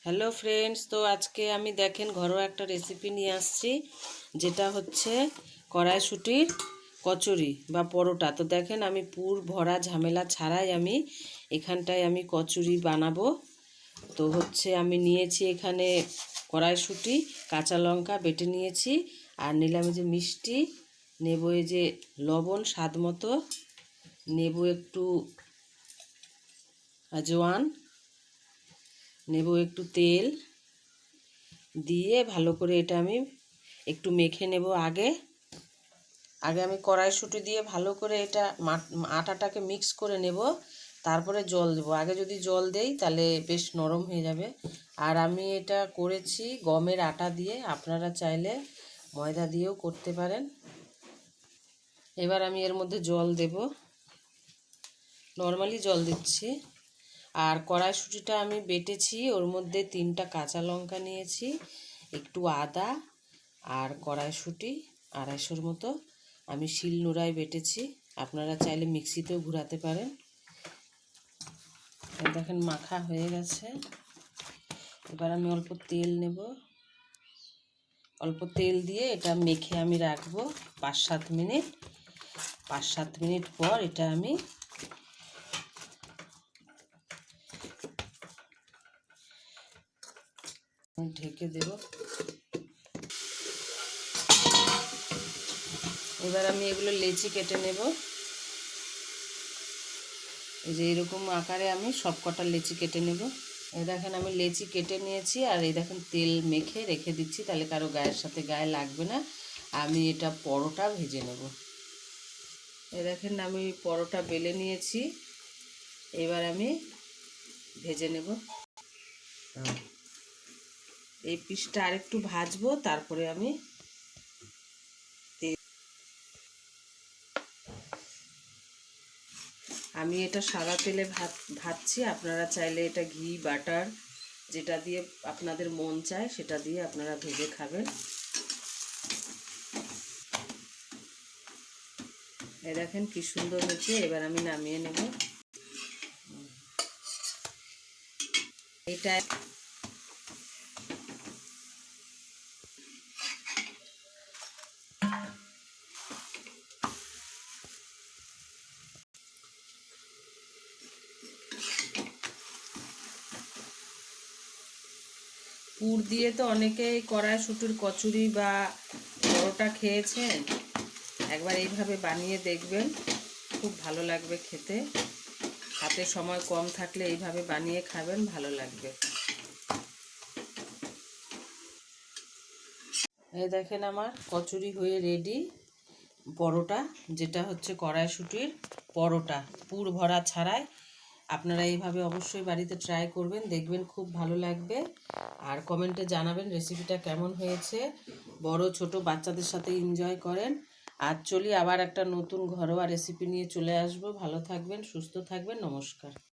Hello friends, তো আজকে আমি দেখেন ঘরোয়া একটা রেসিপি নিয়ে আসছি, যেটা হচ্ছে কড়াইশুঁটির কচুরি বা পরোটা। তো দেখেন আমি পুর ভরা ঝামেলা ছাড়াই আমি এখানটায় আমি কচুরি বানাবো। তো হচ্ছে আমি নিয়েছি এখানে কড়াইশুঁটি, কাঁচা লঙ্কা বেটে নিয়েছি, আর নিলাম যে মিষ্টি, নেব এই যে লবণ স্বাদ মতো, নেব একটু আজওয়ান, নেব একটু তেল দিয়ে ভালো করে এটা আমি একটু মেখে নেব। আগে আমি কড়াইশুঁটি দিয়ে ভালো করে এটা আটাটাকে মিক্স করে নেব, তারপরে জল দেবো। আগে যদি জল দেই তাহলে বেশ নরম হয়ে যাবে। আর আমি এটা করেছি গমের আটা দিয়ে, আপনারা চাইলে ময়দা দিয়েও করতে পারেন। এবার আমি এর মধ্যে জল দেব, নর্মালি জল দিচ্ছি। আর কড়াইশুঁটিটা আমি বেটেছি, ওর মধ্যে 3টা কাঁচা লঙ্কা নিয়েছি, একটু আদা, আর কড়াইশুঁটি 250-র মতো আমি শিলনোড়ায় বেটেছি। আপনারা চাইলে মিক্সিতেও ঘোরাতে পারেন। দেখেন মাখা হয়ে গেছে। এবার আমি অল্প তেল নেব, অল্প তেল দিয়ে এটা মেখে আমি রাখবো 5-7 মিনিট। 5-7 মিনিট পর এটা আমি ঢেকে দেব। এবার আমি এগুলো লেচি কেটে নেব। এই যে এরকম আকারে আমি সব কটা লেচি কেটে নেব। এই দেখেন আমি লেচি কেটে নিয়েছি, আর এই দেখেন তেল মেখে রেখে দিচ্ছি, তাহলে কারো গায়ের সাথে গায়ে লাগবে না। আমি এটা পরোটা ভেজে নেব। এই দেখেন আমি পরোটা বেলে নিয়েছি, এবার আমি ভেজে নেব। এই পিসটা আরেকটু ভাজবো, তারপরে আমি এটা সাদা তেলে ভাজছি। আপনারা চাইলে এটা ঘি, বাটার, যেটা দিয়ে আপনাদের মন চায় সেটা দিয়ে আপনারা ভেজে খাবেন। এই দেখেন কি সুন্দর হয়েছে। এবার আমি নামিয়ে নেব। এটা পুর দিয়ে তো অনেকেই কড়াইশুঁটির কচুরি বা পরোটা খেয়েছেন। একবার এইভাবে বানিয়ে দেখবেন, খুব ভালো লাগবে খেতে। হাতে সময় কম থাকলে এইভাবে বানিয়ে খাবেন, ভালো লাগবে। এই দেখেন আমার কচুরি হয়ে রেডি। পরোটা, যেটা হচ্ছে কড়াইশুঁটির পরোটা, পুর ভরা ছাড়াই। আপনারা এইভাবে অবশ্যই বাড়িতে ট্রাই করবেন, দেখবেন খুব ভালো লাগবে। আর কমেন্টে জানাবেন রেসিপিটা কেমন হয়েছে। বড় ছোট বাচ্চাদের সাথে এনজয় করেন। আর চলি আবার একটা নতুন ঘরোয়া রেসিপি নিয়ে চলে আসবো। ভালো থাকবেন, সুস্থ থাকবেন, নমস্কার।